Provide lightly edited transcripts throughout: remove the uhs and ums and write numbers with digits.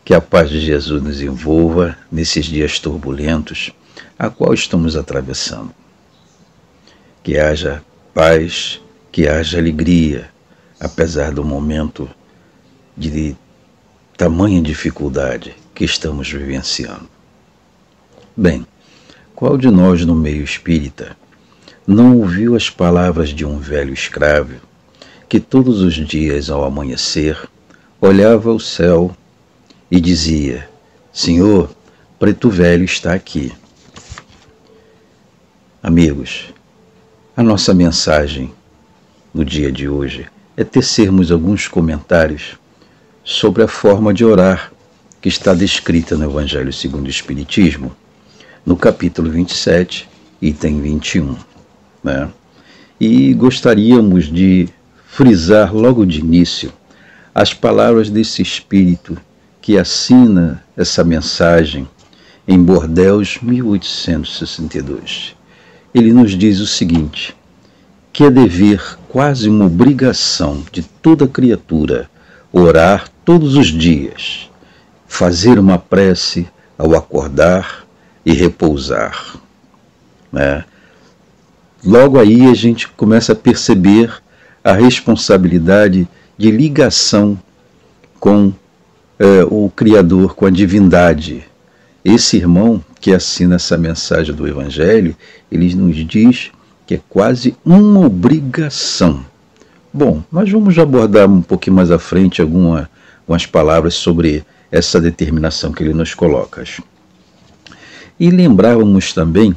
Que a paz de Jesus nos envolva nesses dias turbulentos a qual estamos atravessando. Que haja paz, que haja alegria, apesar do momento de tamanha dificuldade que estamos vivenciando. Bem, qual de nós no meio espírita não ouviu as palavras de um velho escravo que todos os dias ao amanhecer olhava o céu e dizia: Senhor, preto velho está aqui. Amigos, a nossa mensagem no dia de hoje é tecermos alguns comentários sobre a forma de orar que está descrita no Evangelho segundo o Espiritismo, no capítulo 27, item 21. E gostaríamos de frisar logo de início as palavras desse Espírito que assina essa mensagem em Bordeaux, 1862. Ele nos diz o seguinte, que é dever, quase uma obrigação de toda criatura, orar todos os dias, fazer uma prece ao acordar e repousar. Logo aí a gente começa a perceber a responsabilidade de ligação com o Criador, com a divindade. Esse irmão que assina essa mensagem do Evangelho, ele nos diz que é quase uma obrigação. Bom, nós vamos abordar um pouquinho mais à frente algumas palavras sobre essa determinação que ele nos coloca. E lembrávamos também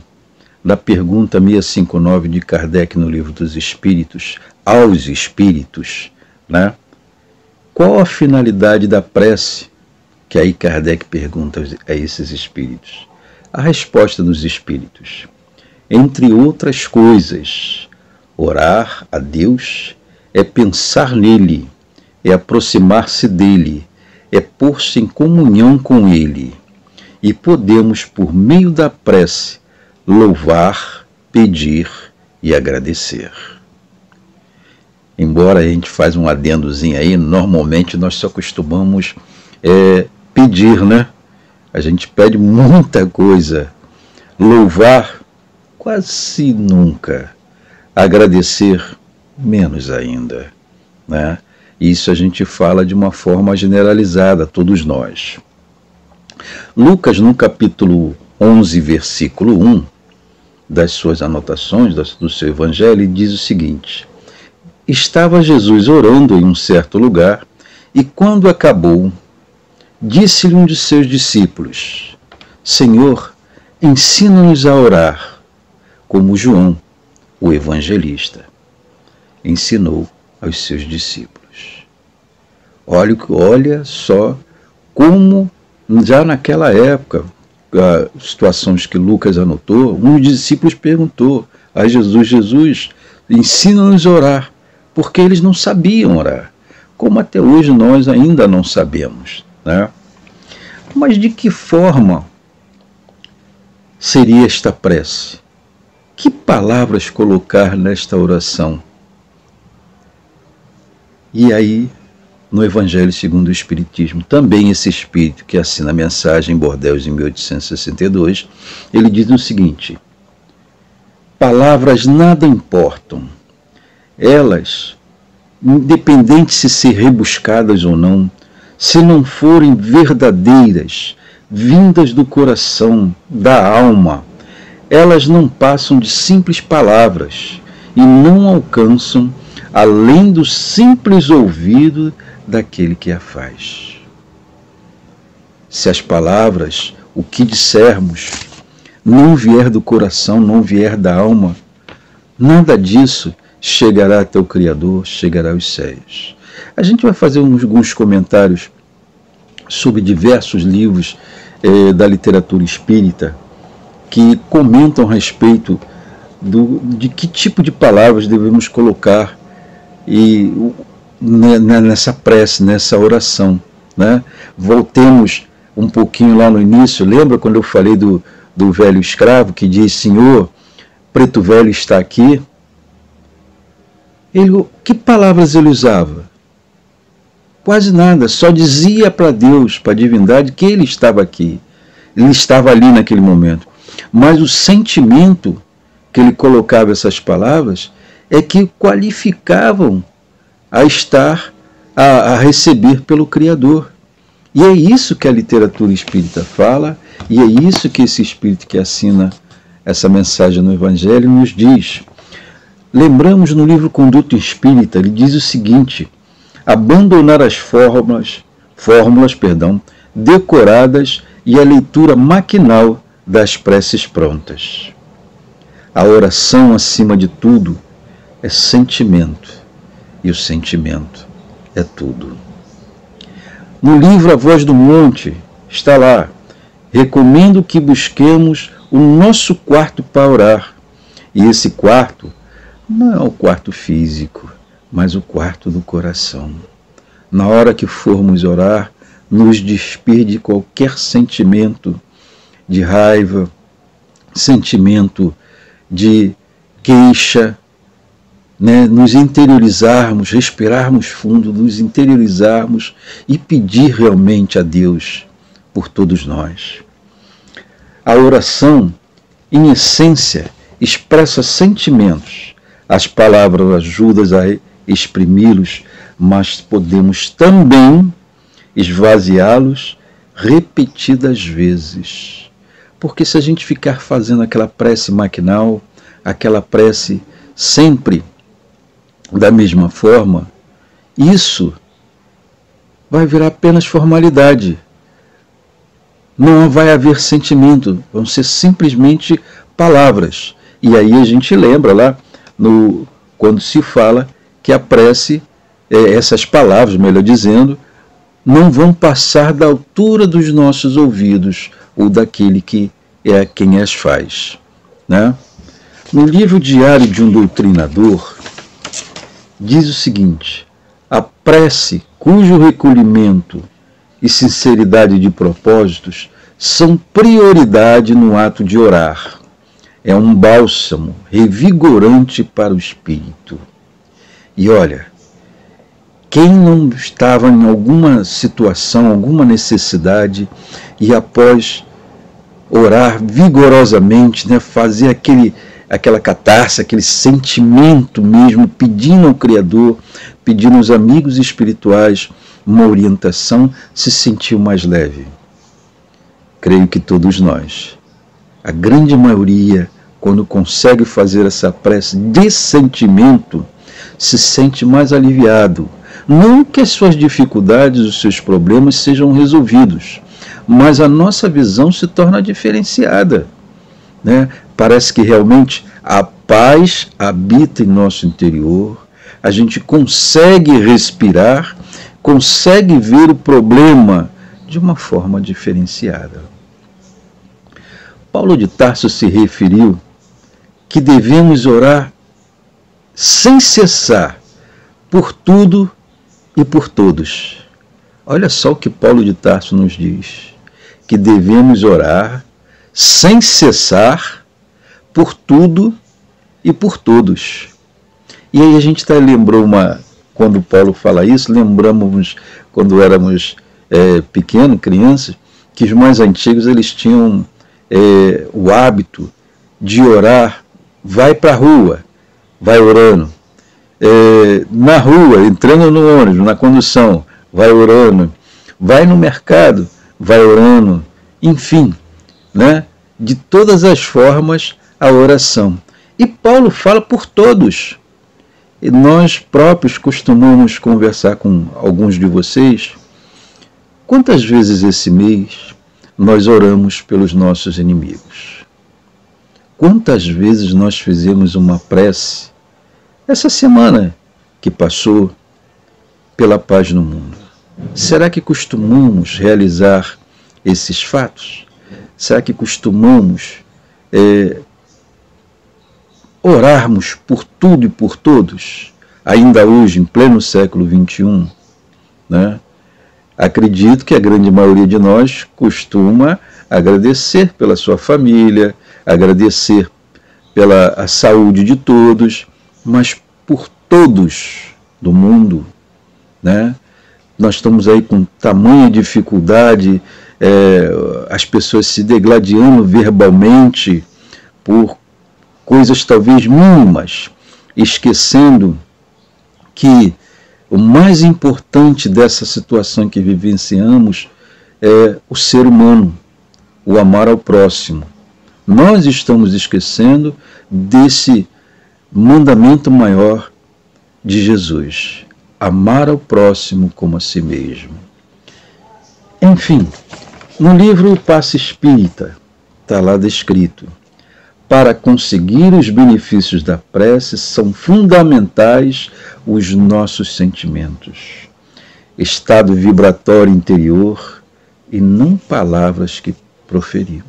da pergunta 659 de Kardec no Livro dos Espíritos, aos Espíritos, Qual a finalidade da prece? Que aí Kardec pergunta a esses Espíritos. A resposta dos Espíritos: entre outras coisas, orar a Deus é pensar nele, é aproximar-se dele, é pôr-se em comunhão com ele. E podemos, por meio da prece, louvar, pedir e agradecer. Embora a gente faz um adendozinho aí, normalmente nós só costumamos pedir, A gente pede muita coisa. Louvar, quase nunca. Agradecer, menos ainda. Isso a gente fala de uma forma generalizada, todos nós. Lucas, no capítulo 11, versículo 1, das suas anotações, do seu Evangelho, diz o seguinte: estava Jesus orando em um certo lugar, e quando acabou, disse-lhe um de seus discípulos: Senhor, ensina-nos a orar, como João, o evangelista, ensinou aos seus discípulos. Olha só como, já naquela época, situações que Lucas anotou, um dos discípulos perguntou a Jesus: Jesus, ensina-nos a orar, porque eles não sabiam orar, como até hoje nós ainda não sabemos. Mas de que forma seria esta prece? Que palavras colocar nesta oração? E aí, no Evangelho segundo o Espiritismo, também esse Espírito que assina a mensagem em Bordeaux em 1862, ele diz o seguinte: palavras nada importam. Elas, independente se ser rebuscadas ou não, se não forem verdadeiras, vindas do coração, da alma, elas não passam de simples palavras e não alcançam além do simples ouvido daquele que a faz. Se as palavras, o que dissermos, não vier do coração, não vier da alma, nada disso chegará até o Criador, chegará aos céus. A gente vai fazer alguns comentários sobre diversos livros da literatura espírita que comentam a respeito de que tipo de palavras devemos colocar nessa prece, nessa oração. Voltemos um pouquinho lá no início. Lembra quando eu falei do velho escravo que diz: Senhor, preto velho está aqui? Que palavras ele usava? Quase nada, só dizia para Deus, para a divindade, que ele estava aqui. Ele estava ali naquele momento. Mas o sentimento que ele colocava essas palavras é que qualificavam a estar, a receber pelo Criador. E é isso que a literatura espírita fala, e é isso que esse espírito que assina essa mensagem no Evangelho nos diz. Lembramos no livro Conduta Espírita, ele diz o seguinte: abandonar as fórmulas, decoradas e a leitura maquinal das preces prontas. A oração, acima de tudo, é sentimento, e o sentimento é tudo. No livro A Voz do Monte, está lá: recomendo que busquemos o nosso quarto para orar. E esse quarto não é o quarto físico, mas o quarto do coração. Na hora que formos orar, nos despir de qualquer sentimento de raiva, sentimento de queixa, né? Nos interiorizarmos, respirarmos fundo, nos interiorizarmos e pedir realmente a Deus por todos nós. A oração, em essência, expressa sentimentos. As palavras ajudam a exprimi-los, mas podemos também esvaziá-los repetidas vezes. Porque se a gente ficar fazendo aquela prece maquinal, aquela prece sempre da mesma forma, isso vai virar apenas formalidade. Não vai haver sentimento, vão ser simplesmente palavras. E aí a gente lembra lá, quando se fala que a prece, essas palavras, melhor dizendo, não vão passar da altura dos nossos ouvidos ou daquele que é quem as faz, né? No livro Diário de um Doutrinador, diz o seguinte: a prece cujo recolhimento e sinceridade de propósitos são prioridade no ato de orar. É um bálsamo revigorante para o espírito. E olha, quem não estava em alguma situação, alguma necessidade, e após orar vigorosamente, né, fazer aquela catarse, aquele sentimento mesmo, pedindo ao Criador, pedindo aos amigos espirituais uma orientação, se sentiu mais leve? Creio que todos nós, a grande maioria, quando consegue fazer essa prece de sentimento, se sente mais aliviado. Não que as suas dificuldades, os seus problemas sejam resolvidos, mas a nossa visão se torna diferenciada, né? Parece que realmente a paz habita em nosso interior, a gente consegue respirar, consegue ver o problema de uma forma diferenciada. Paulo de Tarso se referiu que devemos orar sem cessar, por tudo e por todos. Olha só o que Paulo de Tarso nos diz, que devemos orar sem cessar, por tudo e por todos. E aí a gente lembrou quando Paulo fala isso, lembramos quando éramos pequenos, crianças, que os mais antigos eles tinham o hábito de orar, vai para a rua, vai orando, na rua, entrando no ônibus, na condução, vai orando, vai no mercado, vai orando, enfim, né? De todas as formas a oração. E Paulo fala por todos. E nós próprios costumamos conversar com alguns de vocês. Quantas vezes esse mês nós oramos pelos nossos inimigos? Quantas vezes nós fizemos uma prece essa semana que passou pela paz no mundo? Será que costumamos realizar esses fatos? Será que costumamos orarmos por tudo e por todos, ainda hoje, em pleno século XXI? Né? Acredito que a grande maioria de nós costuma agradecer pela sua família, agradecer pela saúde de todos, mas por todos do mundo, né? nós estamos aí com tamanha dificuldade, as pessoas se degladiando verbalmente por coisas talvez mínimas, esquecendo que o mais importante dessa situação que vivenciamos é o ser humano, o amar ao próximo. Nós estamos esquecendo desse mandamento maior de Jesus: amar ao próximo como a si mesmo. Enfim, no livro O Passe Espírita, está lá descrito: para conseguir os benefícios da prece são fundamentais os nossos sentimentos, estado vibratório interior e não palavras que proferimos.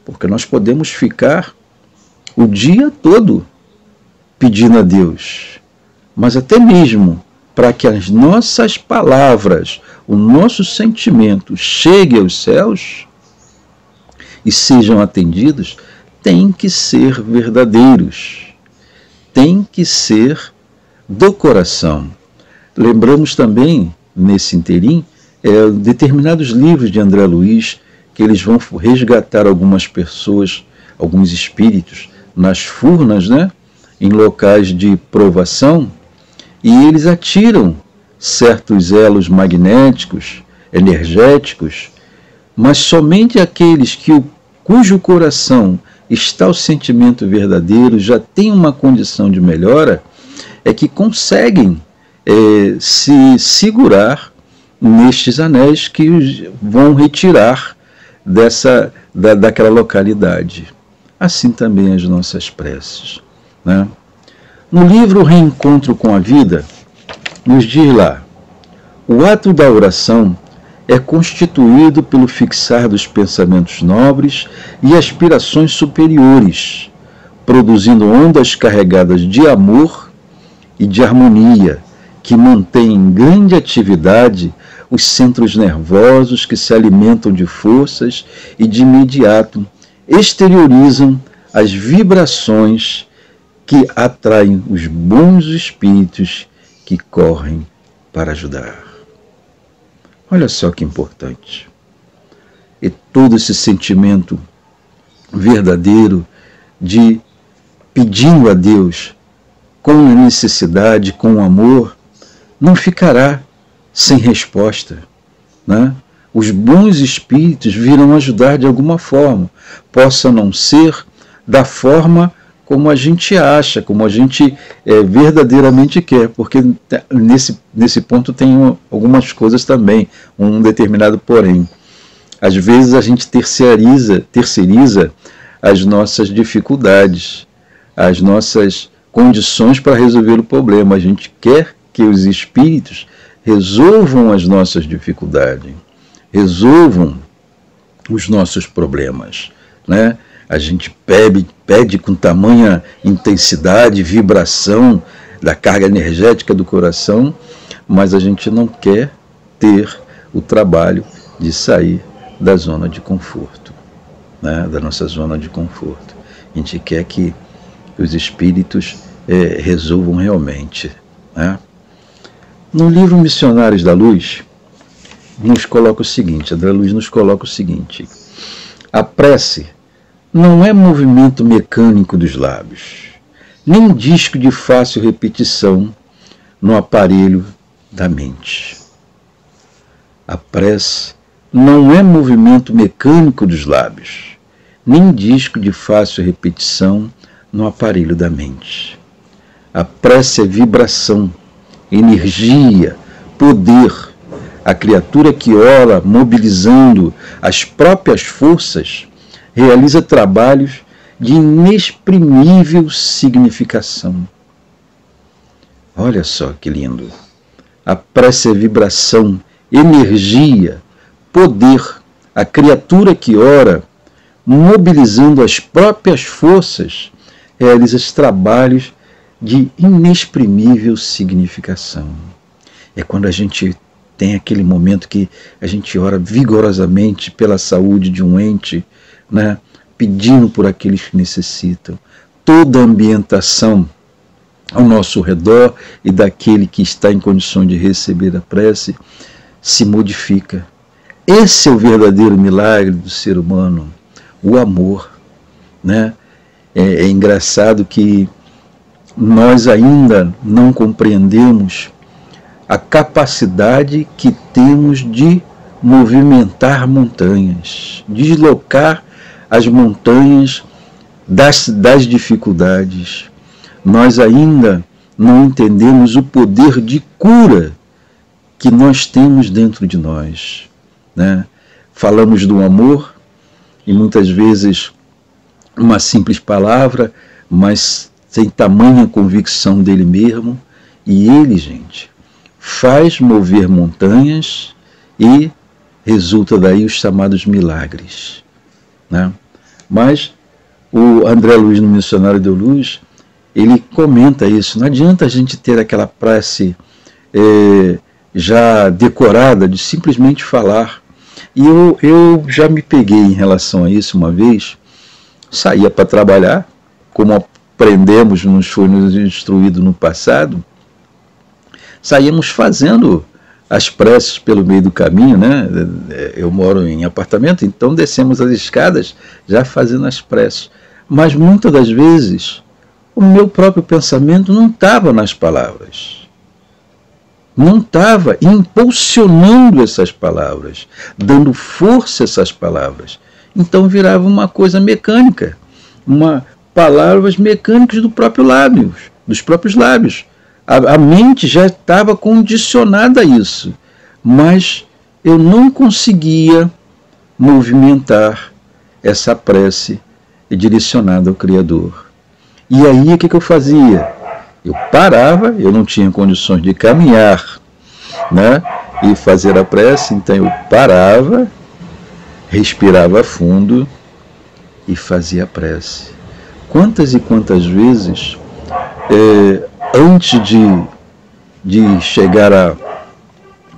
Porque nós podemos ficar o dia todo pedindo a Deus, mas até mesmo para que as nossas palavras, o nosso sentimento chegue aos céus e sejam atendidos, tem que ser verdadeiros, tem que ser do coração. Lembramos também, nesse interim, determinados livros de André Luiz, que eles vão resgatar algumas pessoas, alguns espíritos, nas furnas, né, em locais de provação, e eles atiram certos elos magnéticos, energéticos, mas somente aqueles cujo coração está o sentimento verdadeiro, já tem uma condição de melhora, é que conseguem se segurar nestes anéis que os vão retirar daquela localidade. Assim também as nossas preces, né? No livro Reencontro com a Vida, nos diz lá: o ato da oração é constituído pelo fixar dos pensamentos nobres e aspirações superiores, produzindo ondas carregadas de amor e de harmonia, que mantêm em grande atividade os centros nervosos que se alimentam de forças e de imediato exteriorizam as vibrações que atraem os bons espíritos que correm para ajudar. Olha só que importante. E todo esse sentimento verdadeiro de pedindo a Deus com necessidade, com amor, não ficará sem resposta, né? Os bons espíritos virão ajudar de alguma forma, possa não ser da forma como a gente acha, como a gente verdadeiramente quer, porque nesse ponto tem algumas coisas também, um determinado porém. Às vezes a gente terceiriza as nossas dificuldades, as nossas condições para resolver o problema. A gente quer que os espíritos resolvam as nossas dificuldades, resolvam os nossos problemas, né? A gente pede com tamanha intensidade, vibração da carga energética do coração, mas a gente não quer ter o trabalho de sair da zona de conforto, né? Da nossa zona de conforto. A gente quer que os espíritos resolvam realmente, né? No livro Missionários da Luz, nos coloca o seguinte, André Luiz nos coloca o seguinte: a prece não é movimento mecânico dos lábios, nem disco de fácil repetição no aparelho da mente. A prece não é movimento mecânico dos lábios, nem disco de fácil repetição no aparelho da mente. A prece é vibração, energia, poder. A criatura que ora, mobilizando as próprias forças, realiza trabalhos de inexprimível significação. Olha só que lindo. A prece é vibração, energia, poder. A criatura que ora, mobilizando as próprias forças, realiza trabalhos de inexprimível significação. É quando a gente tem aquele momento que a gente ora vigorosamente pela saúde de um ente, né, pedindo por aqueles que necessitam. Toda a ambientação ao nosso redor e daquele que está em condição de receber a prece se modifica. Esse é o verdadeiro milagre do ser humano, o amor, né? É engraçado que nós ainda não compreendemos a capacidade que temos de movimentar montanhas, deslocar as montanhas das dificuldades. Nós ainda não entendemos o poder de cura que nós temos dentro de nós, né? Falamos do amor e muitas vezes uma simples palavra, mas sem tamanha convicção dele mesmo, e ele, gente, faz mover montanhas e resulta daí os chamados milagres, né? Mas o André Luiz, no Missionário de Luz, ele comenta isso. Não adianta a gente ter aquela prece já decorada de simplesmente falar. E eu já me peguei em relação a isso uma vez. Saía para trabalhar, como aprendemos, nos foi instruído no passado. Saíamos fazendo as preces pelo meio do caminho, né? Eu moro em apartamento, então descemos as escadas já fazendo as preces. Mas muitas das vezes o meu próprio pensamento não estava nas palavras. Não estava impulsionando essas palavras, dando força a essas palavras. Então virava uma coisa mecânica, palavras mecânicas dos próprios lábios. A mente já estava condicionada a isso, mas eu não conseguia movimentar essa prece direcionada ao Criador. E aí o que eu fazia? Eu parava, eu não tinha condições de caminhar, né, e fazer a prece, então eu parava, respirava fundo e fazia a prece. Quantas e quantas vezes, antes de chegar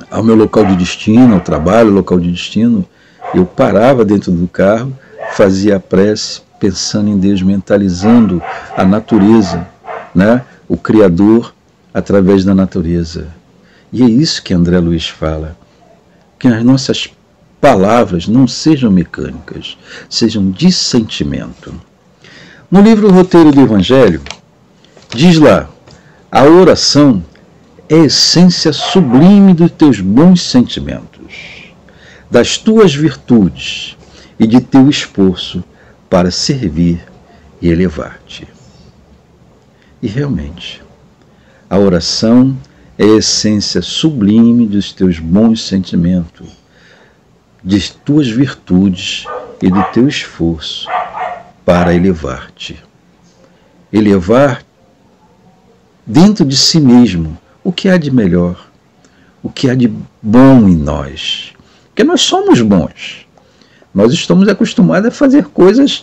ao meu local de destino, ao trabalho, local de destino, eu parava dentro do carro, fazia a prece, pensando em Deus, mentalizando a natureza, né? O Criador através da natureza. E é isso que André Luiz fala, que as nossas palavras não sejam mecânicas, sejam de sentimento. No livro Roteiro do Evangelho, diz lá, a oração é a essência sublime dos teus bons sentimentos, das tuas virtudes e de teu esforço para servir e elevar-te. E realmente, a oração é a essência sublime dos teus bons sentimentos, de tuas virtudes e do teu esforço para elevar-te. Elevar dentro de si mesmo o que há de melhor, o que há de bom em nós. Porque nós somos bons. Nós estamos acostumados a fazer coisas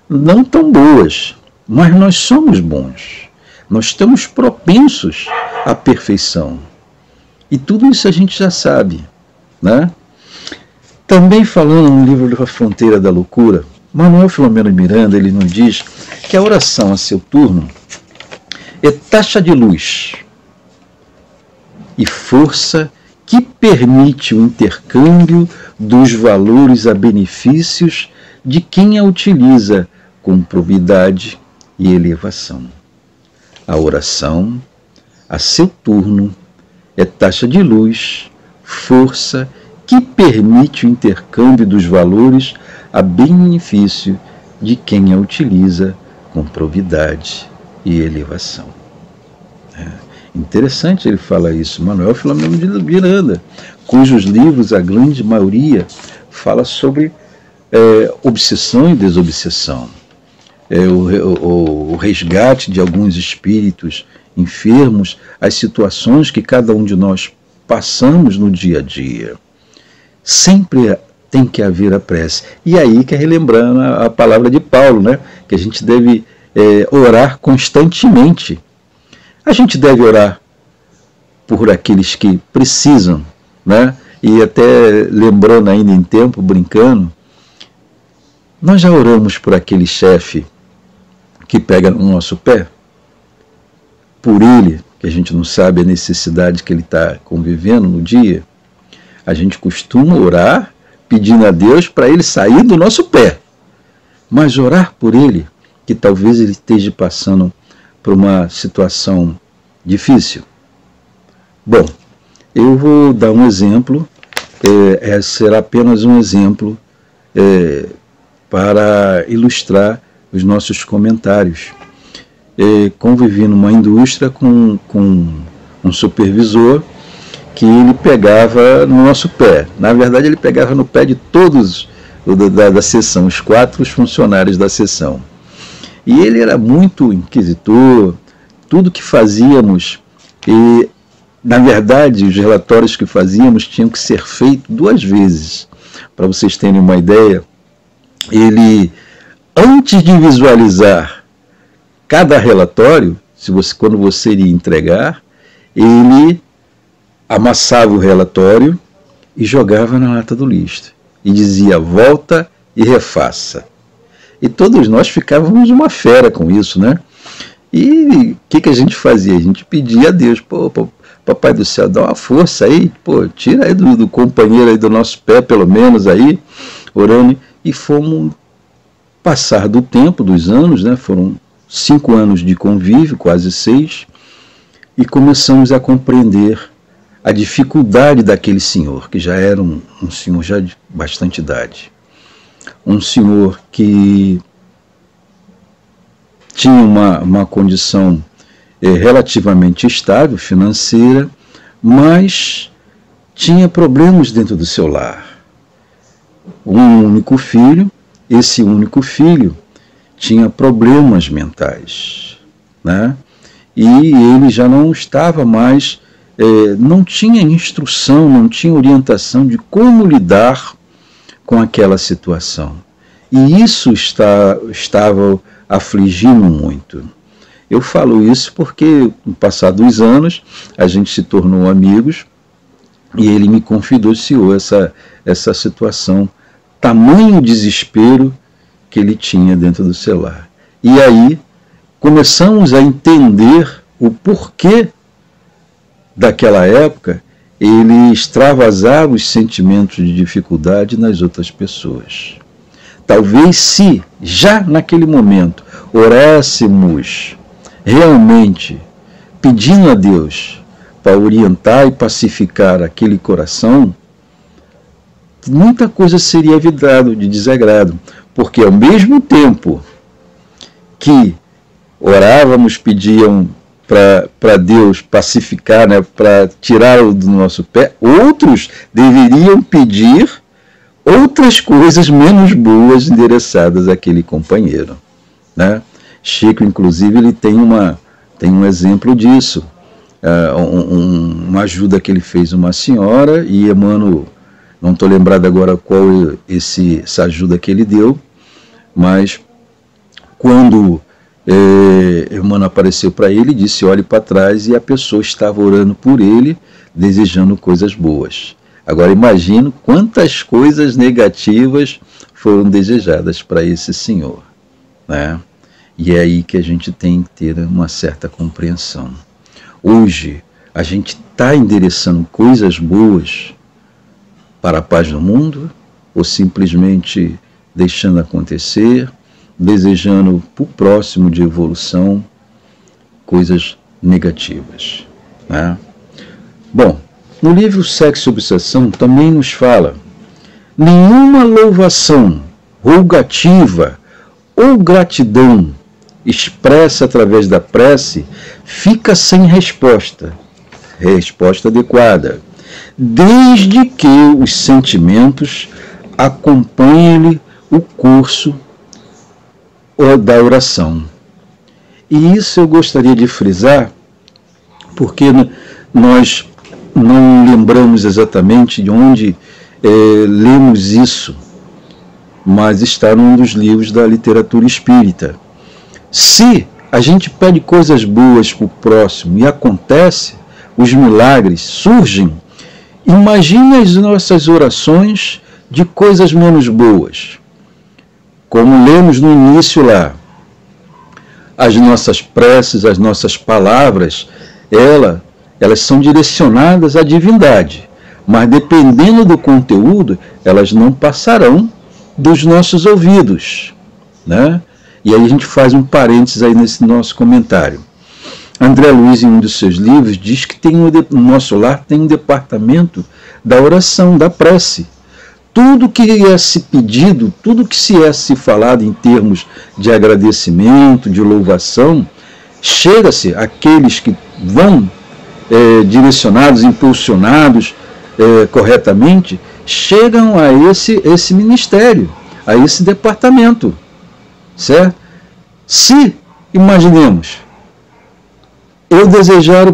não tão boas, mas nós somos bons. Nós estamos propensos à perfeição. E tudo isso a gente já sabe, né? Também falando no livro A Fronteira da Loucura, Manuel Filomeno de Miranda, ele nos diz que a oração a seu turno é taxa de luz e força que permite o intercâmbio dos valores a benefícios de quem a utiliza com probidade e elevação. A oração, a seu turno, é taxa de luz, força que permite o intercâmbio dos valores a benefício de quem a utiliza com probidade e elevação. Interessante ele falar isso, Manuel Filomeno de Miranda, cujos livros, a grande maioria, fala sobre obsessão e desobsessão. O resgate de alguns espíritos enfermos, as situações que cada um de nós passamos no dia a dia. Sempre tem que haver a prece. E aí que é relembrando a palavra de Paulo, né? Que a gente deve orar constantemente. A gente deve orar por aqueles que precisam, né? E até lembrando ainda em tempo, brincando, nós já oramos por aquele chefe que pega no nosso pé? por ele, que a gente não sabe a necessidade que ele está convivendo no dia, a gente costuma orar pedindo a Deus para ele sair do nosso pé. Mas orar por ele, que talvez ele esteja passando por uma situação difícil. Bom, eu vou dar um exemplo, será apenas um exemplo para ilustrar os nossos comentários. Convivi numa indústria com um supervisor que ele pegava no nosso pé. Na verdade, ele pegava no pé de todos da seção, os 4 funcionários da seção. E ele era muito inquisitor, tudo que fazíamos, e na verdade os relatórios que fazíamos tinham que ser feitos 2 vezes. Para vocês terem uma ideia, ele, antes de visualizar cada relatório, quando você iria entregar, ele amassava o relatório e jogava na lata do lixo. E dizia, volta e refaça. E todos nós ficávamos uma fera com isso, né? E o que a gente fazia? A gente pedia a Deus, pô, papai do céu, dá uma força aí, pô, tira aí do companheiro aí do nosso pé, pelo menos aí, orando. E fomos passar do tempo, dos anos, né? Foram 5 anos de convívio, quase 6, e começamos a compreender a dificuldade daquele senhor, que já era um senhor já de bastante idade. Um senhor que tinha uma condição relativamente estável, financeira, mas tinha problemas dentro do seu lar. Um único filho, esse único filho tinha problemas mentais, né? E ele já não estava mais, não tinha instrução, não tinha orientação de como lidar com aquela situação. E isso estava afligindo muito. Eu falo isso porque, no passar dos anos, a gente se tornou amigos e ele me confidenciou essa situação, tamanho desespero que ele tinha dentro do seu lar. E aí começamos a entender o porquê daquela época ele extravasava os sentimentos de dificuldade nas outras pessoas. Talvez se já naquele momento orássemos realmente pedindo a Deus para orientar e pacificar aquele coração, muita coisa seria evitado de desagrado, porque ao mesmo tempo que orávamos, pediam para Deus pacificar, né, para tirá-lo do nosso pé, outros deveriam pedir outras coisas menos boas endereçadas àquele companheiro, né? Chico, inclusive, ele tem um exemplo disso, uma ajuda que ele fez a uma senhora, e Emmanuel, não estou lembrado agora qual essa ajuda que ele deu, mas quando Emmanuel apareceu para ele, disse, olhe para trás, e a pessoa estava orando por ele, desejando coisas boas. Agora imagino quantas coisas negativas foram desejadas para esse senhor, né? E é aí que a gente tem que ter uma certa compreensão. Hoje, a gente está endereçando coisas boas para a paz do mundo, ou simplesmente deixando acontecer, desejando para o próximo de evolução coisas negativas, né? Bom, no livro Sexo e Obsessão também nos fala: nenhuma louvação, rogativa ou gratidão expressa através da prece fica sem resposta adequada, desde que os sentimentos acompanhem o curso da oração. E isso eu gostaria de frisar, porque nós não lembramos exatamente de onde lemos isso, mas está num dos livros da literatura espírita. Se a gente pede coisas boas para o próximo e acontece, os milagres surgem, imagine as nossas orações de coisas menos boas. Como lemos no início lá, as nossas preces, as nossas palavras, elas são direcionadas à divindade, mas dependendo do conteúdo, elas não passarão dos nossos ouvidos, né? E aí a gente faz um parênteses aí nesse nosso comentário. André Luiz, em um dos seus livros, diz que no nosso lar tem um departamento da oração, da prece. Tudo que é se pedido, tudo que se é se falado em termos de agradecimento, de louvação, chega-se àqueles que vão direcionados, impulsionados corretamente, chegam a esse ministério, a esse departamento, certo? Se, imaginemos, eu desejar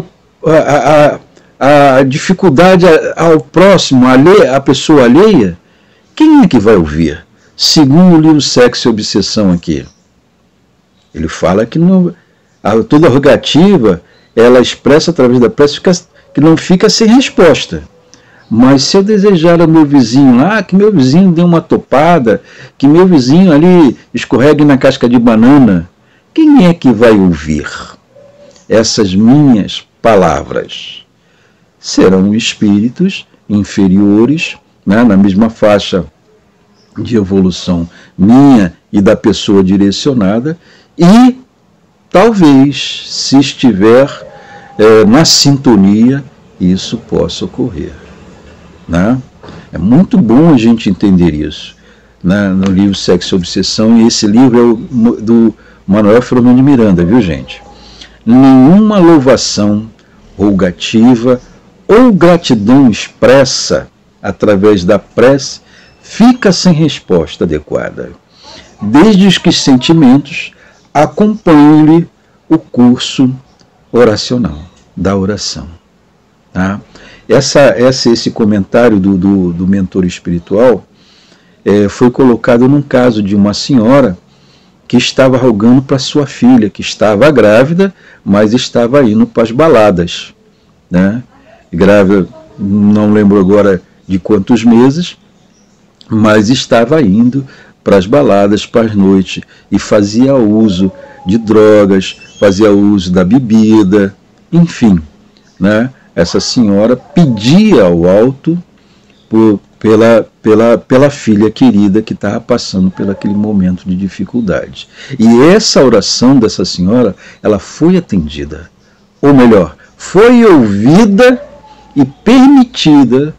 a dificuldade ao próximo, à pessoa alheia, quem é que vai ouvir? Segundo o livro Sexo e Obsessão aqui, ele fala que toda rogativa, ela expressa através da prece que não fica sem resposta. Mas se eu desejar ao meu vizinho lá, que meu vizinho dê uma topada, que meu vizinho ali escorregue na casca de banana, quem é que vai ouvir essas minhas palavras? Serão espíritos inferiores, né, na mesma faixa de evolução minha e da pessoa direcionada, e talvez, se estiver na sintonia, isso possa ocorrer, né? É muito bom a gente entender isso, né, no livro Sexo e Obsessão, e esse livro é do Manuel Filomeno de Miranda, viu, gente? Nenhuma louvação rogativa ou gratidão expressa através da prece fica sem resposta adequada, desde que os sentimentos acompanhem-lhe o curso oracional, da oração. Tá? Esse comentário do mentor espiritual foi colocado num caso de uma senhora que estava rogando para sua filha, que estava grávida, mas estava indo para as baladas, né? Grávida, não lembro agora de quantos meses, mas estava indo para as baladas, para as noites, e fazia uso de drogas, fazia uso da bebida, enfim, né? Essa senhora pedia ao alto pela filha querida que estava passando por aquele momento de dificuldade. E essa oração dessa senhora, ela foi atendida, ou melhor, foi ouvida e permitida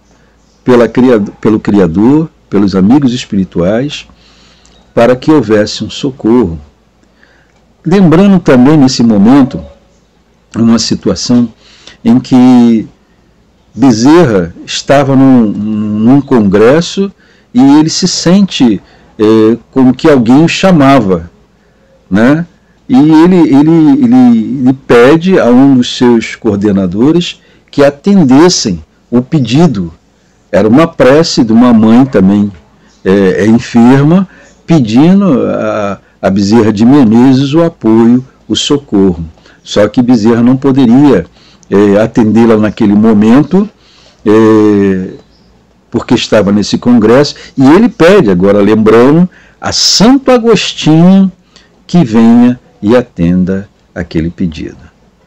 pelo Criador, pelos amigos espirituais, para que houvesse um socorro. Lembrando também nesse momento uma situação em que Bezerra estava num congresso e ele se sente como que alguém o chamava, né? E ele pede a um dos seus coordenadores que atendessem o pedido. Era uma prece de uma mãe também enferma, pedindo a Bezerra de Menezes o apoio, o socorro. Só que Bezerra não poderia atendê-la naquele momento, porque estava nesse congresso, e ele pede, agora lembrando, a Santo Agostinho que venha e atenda aquele pedido.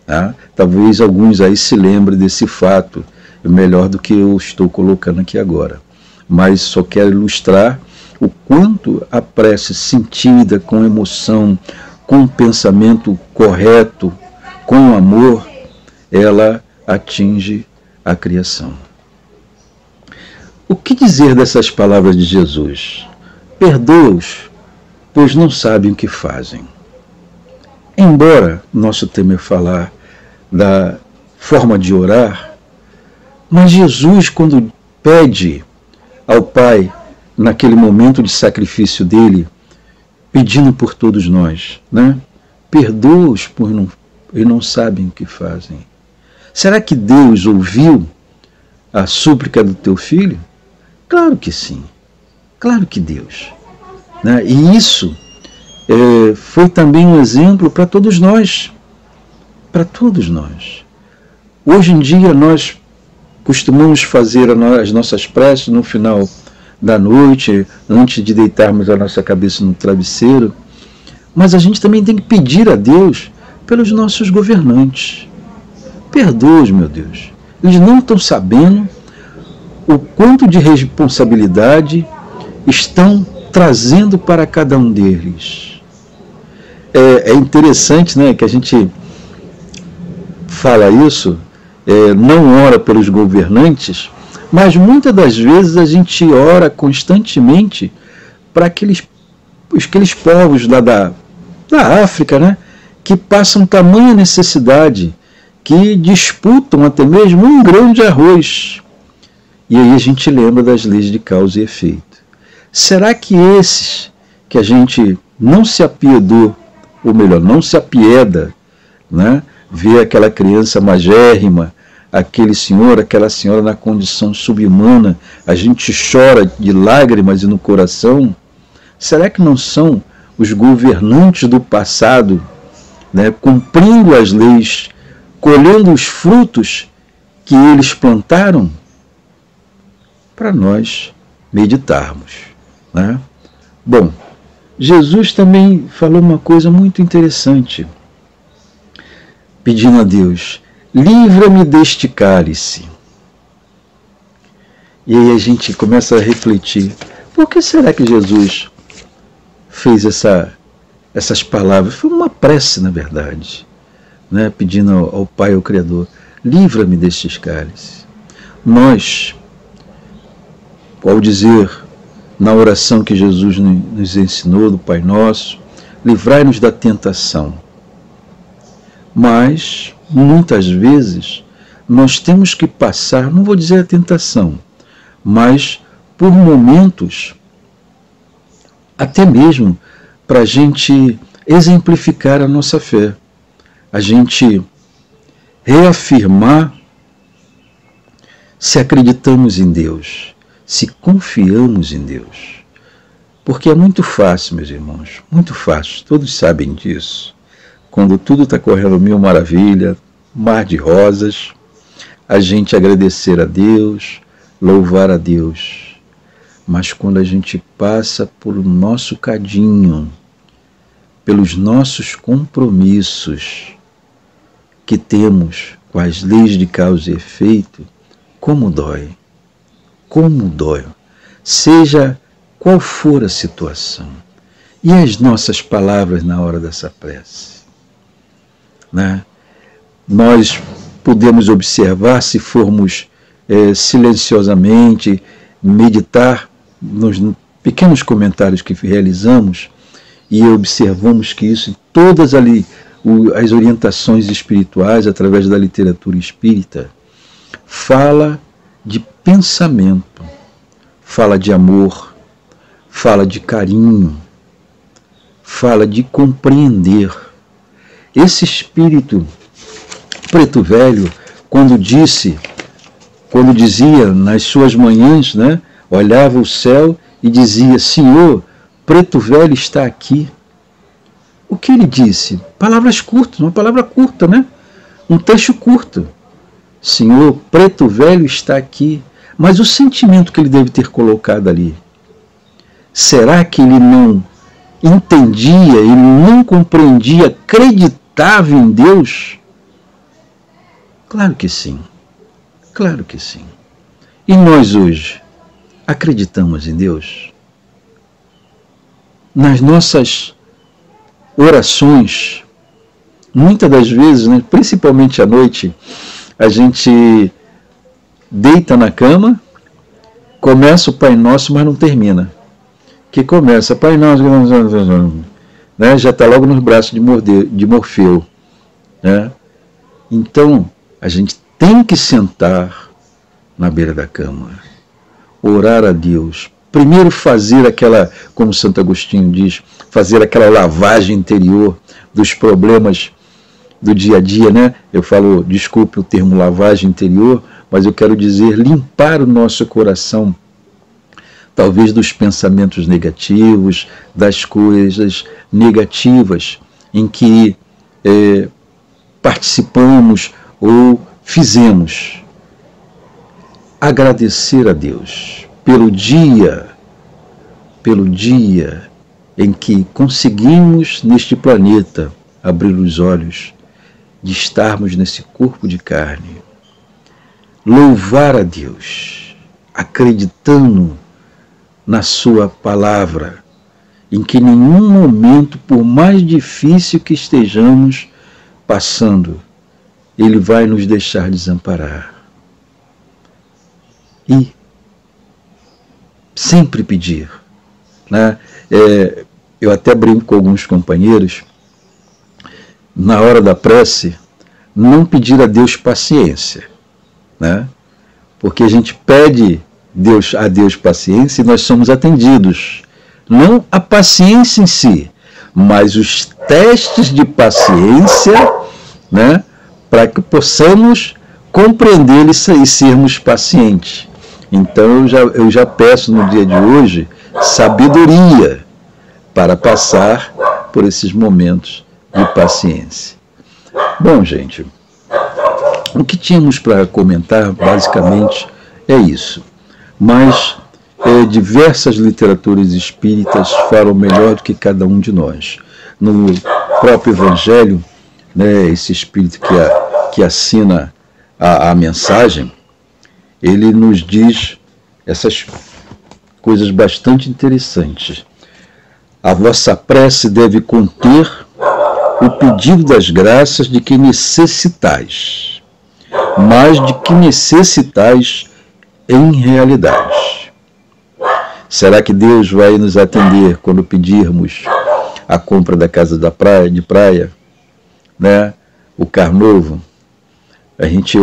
Tá? Talvez alguns aí se lembrem desse fato, melhor do que eu estou colocando aqui agora. Mas só quero ilustrar o quanto a prece sentida com emoção, com pensamento correto, com amor, ela atinge a criação. O que dizer dessas palavras de Jesus? Perdoa-os, pois não sabem o que fazem. Embora nosso tema é falar da forma de orar, mas Jesus, quando pede ao Pai, naquele momento de sacrifício dele, pedindo por todos nós, né? Perdoa-os, pois não sabem o que fazem. Será que Deus ouviu a súplica do teu filho? Claro que sim. Claro que Deus. Né? E isso foi também um exemplo para todos nós. Para todos nós. Hoje em dia nós costumamos fazer as nossas preces no final da noite, antes de deitarmos a nossa cabeça no travesseiro, mas a gente também tem que pedir a Deus pelos nossos governantes. Perdoa-os, meu Deus. Eles não estão sabendo o quanto de responsabilidade estão trazendo para cada um deles. É interessante, né, que a gente fala isso, não ora pelos governantes, mas muitas das vezes a gente ora constantemente para aqueles povos lá da África, né, que passam tamanha necessidade, que disputam até mesmo um grão de arroz. E aí a gente lembra das leis de causa e efeito. Será que esses que a gente não se apiedou, ou melhor, não se apieda, né, vê aquela criança magérrima, aquele senhor, aquela senhora na condição subhumana, a gente chora de lágrimas e no coração? Será que não são os governantes do passado, né, cumprindo as leis, colhendo os frutos que eles plantaram? Para nós meditarmos, né? Bom, Jesus também falou uma coisa muito interessante, pedindo a Deus: livra-me deste cálice. E aí a gente começa a refletir, por que será que Jesus fez essas palavras? Foi uma prece, na verdade, né? Pedindo ao Pai, ao Criador: livra-me destes cálices. Nós, ao dizer na oração que Jesus nos ensinou, do Pai Nosso, livrai-nos da tentação. Mas, muitas vezes, nós temos que passar, não vou dizer a tentação, mas por momentos, até mesmo para a gente exemplificar a nossa fé, a gente reafirmar se acreditamos em Deus, se confiamos em Deus. Porque é muito fácil, meus irmãos, muito fácil, todos sabem disso. Quando tudo está correndo mil maravilha, mar de rosas, a gente agradecer a Deus, louvar a Deus. Mas quando a gente passa por o nosso cadinho, pelos nossos compromissos que temos com as leis de causa e efeito, como dói. Como dói, seja qual for a situação. E as nossas palavras na hora dessa prece, né? Nós podemos observar, se formos silenciosamente meditar nos pequenos comentários que realizamos, e observamos que isso, todas as orientações espirituais, através da literatura espírita, fala de pensamento, fala de amor, fala de carinho, fala de compreender. Esse espírito preto velho, quando dizia nas suas manhãs, né, olhava o céu e dizia: Senhor, preto velho está aqui. O que ele disse? Palavras curtas, uma palavra curta, né? Um texto curto. Senhor, preto velho está aqui. Mas o sentimento que ele deve ter colocado ali, será que ele não entendia, ele não compreendia, acreditava em Deus? Claro que sim. Claro que sim. E nós hoje acreditamos em Deus? Nas nossas orações, muitas das vezes, né, principalmente à noite, a gente deita na cama, começa o Pai Nosso, mas não termina. Que começa, Pai Nosso, né, já está logo nos braços de Morfeu. Né? Então, a gente tem que sentar na beira da cama, orar a Deus. Primeiro fazer aquela, como Santo Agostinho diz, fazer aquela lavagem interior dos problemas do dia a dia, né? Eu falo, desculpe o termo lavagem interior, mas eu quero dizer limpar o nosso coração, talvez dos pensamentos negativos, das coisas negativas em que participamos ou fizemos. Agradecer a Deus pelo dia em que conseguimos neste planeta abrir os olhos de estarmos nesse corpo de carne, louvar a Deus, acreditando na sua palavra, em que nenhum momento, por mais difícil que estejamos passando, Ele vai nos deixar desamparar. E sempre pedir, né? Eu até brinco com alguns companheiros, na hora da prece, não pedir a Deus paciência, né? Porque a gente pede a Deus paciência e nós somos atendidos. Não a paciência em si, mas os testes de paciência, né? Para que possamos compreender isso e sermos pacientes. Então eu já peço no dia de hoje sabedoria para passar por esses momentos de paciência. Bom, gente, o que tínhamos para comentar basicamente é isso. Mas diversas literaturas espíritas falam melhor do que cada um de nós. No próprio Evangelho, né, esse espírito que assina a mensagem, ele nos diz essas coisas bastante interessantes. A vossa prece deve conter o pedido das graças de que necessitais, mas de que necessitais em realidade. Será que Deus vai nos atender quando pedirmos a compra da casa de praia, né? O carro novo? A gente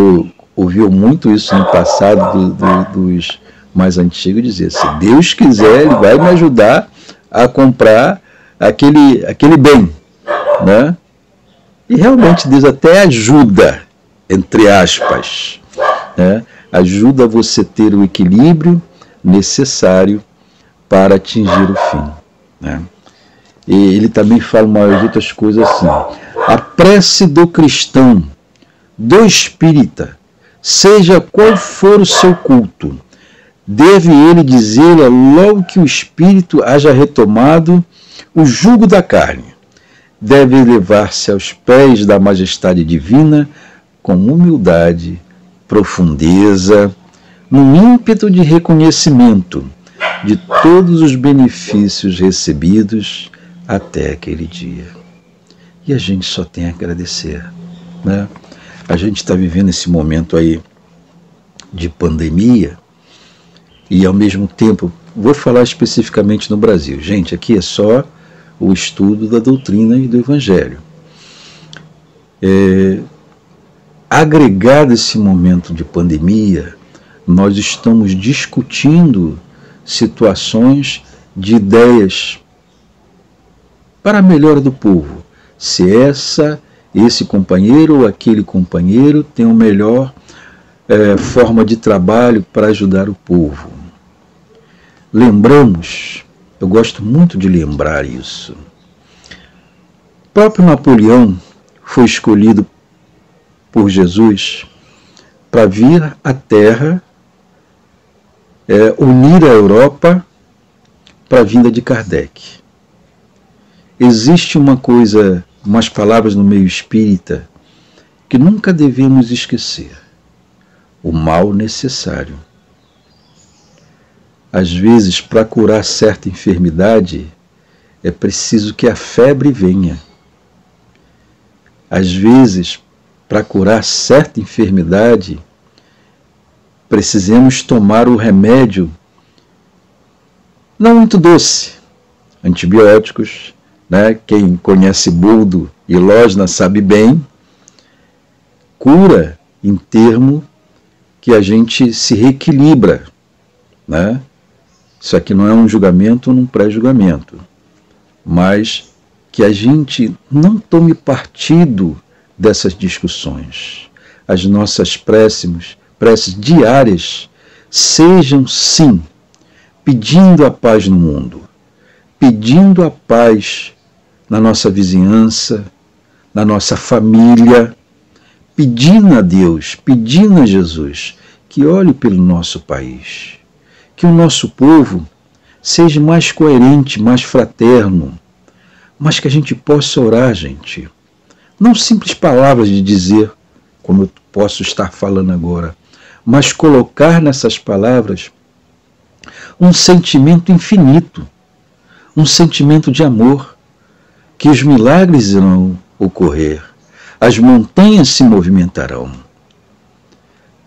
ouviu muito isso no passado dos mais antigos, dizer, se Deus quiser, Ele vai me ajudar a comprar aquele bem, né? E realmente Deus até ajuda, entre aspas, né? Ajuda você a ter o equilíbrio necessário para atingir o fim, né? E ele também fala umas outras coisas assim: a prece do cristão, do espírita, seja qual for o seu culto, deve ele dizê-la logo que o espírito haja retomado o jugo da carne. Deve elevar-se aos pés da majestade divina com humildade, profundeza, num ímpeto de reconhecimento de todos os benefícios recebidos até aquele dia. E a gente só tem a agradecer, né? A gente está vivendo esse momento aí de pandemia e, ao mesmo tempo, vou falar especificamente no Brasil. Gente, aqui é só o estudo da doutrina e do Evangelho. Agregado esse momento de pandemia, nós estamos discutindo situações de ideias para a melhora do povo. Se esse companheiro ou aquele companheiro tem uma melhor forma de trabalho para ajudar o povo. Lembramos, eu gosto muito de lembrar isso. O próprio Napoleão foi escolhido por Jesus para vir à Terra, unir a Europa para a vinda de Kardec. Existe umas palavras no meio espírita que nunca devemos esquecer: o mal necessário. Às vezes, para curar certa enfermidade, é preciso que a febre venha. Às vezes, para curar certa enfermidade, precisamos tomar o remédio não muito doce, antibióticos, né? Quem conhece boldo e losna sabe bem, cura em termo que a gente se reequilibra, né? Isso aqui não é um julgamento ou um pré-julgamento, mas que a gente não tome partido dessas discussões. As nossas preces diárias sejam, sim, pedindo a paz no mundo, pedindo a paz na nossa vizinhança, na nossa família, pedindo a Deus, pedindo a Jesus que olhe pelo nosso país, que o nosso povo seja mais coerente, mais fraterno, mas que a gente possa orar, gente. Não simples palavras de dizer, como eu posso estar falando agora, mas colocar nessas palavras um sentimento infinito, um sentimento de amor, que os milagres irão ocorrer, as montanhas se movimentarão.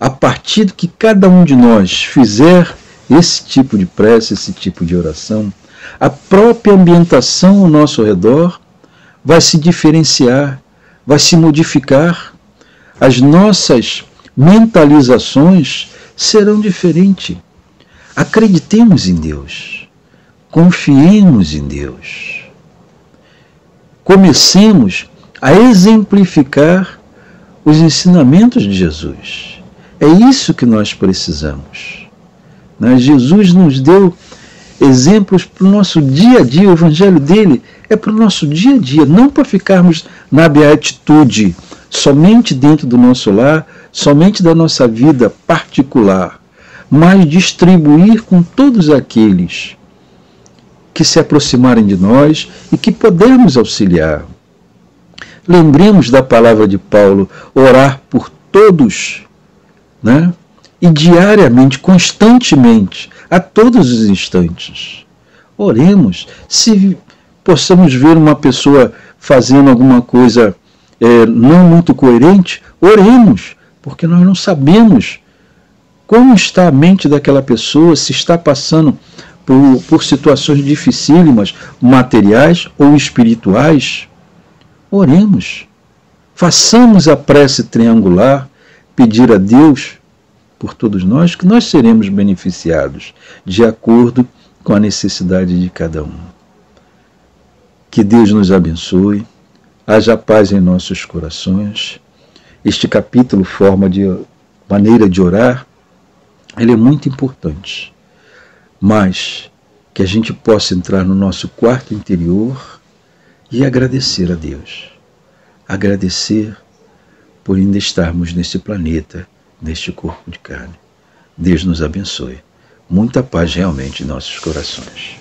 A partir que cada um de nós fizer esse tipo de prece, esse tipo de oração, a própria ambientação ao nosso redor vai se diferenciar, vai se modificar, as nossas mentalizações serão diferentes. Acreditemos em Deus, confiemos em Deus. Comecemos a exemplificar os ensinamentos de Jesus. É isso que nós precisamos. Jesus nos deu exemplos para o nosso dia a dia, o evangelho dele é para o nosso dia a dia, não para ficarmos na beatitude, somente dentro do nosso lar, somente da nossa vida particular, mas distribuir com todos aqueles que se aproximarem de nós e que podemos auxiliar. Lembremos da palavra de Paulo, orar por todos, né? E diariamente, constantemente, a todos os instantes. Oremos. Se possamos ver uma pessoa fazendo alguma coisa não muito coerente, oremos, porque nós não sabemos como está a mente daquela pessoa, se está passando por situações dificílimas, materiais ou espirituais. Oremos. Façamos a prece triangular, pedir a Deus por todos nós, que nós seremos beneficiados de acordo com a necessidade de cada um. Que Deus nos abençoe, haja paz em nossos corações. Este capítulo, maneira de orar, ele é muito importante, mas que a gente possa entrar no nosso quarto interior e agradecer a Deus. Agradecer por ainda estarmos nesse planeta, neste corpo de carne. Deus nos abençoe. Muita paz realmente em nossos corações.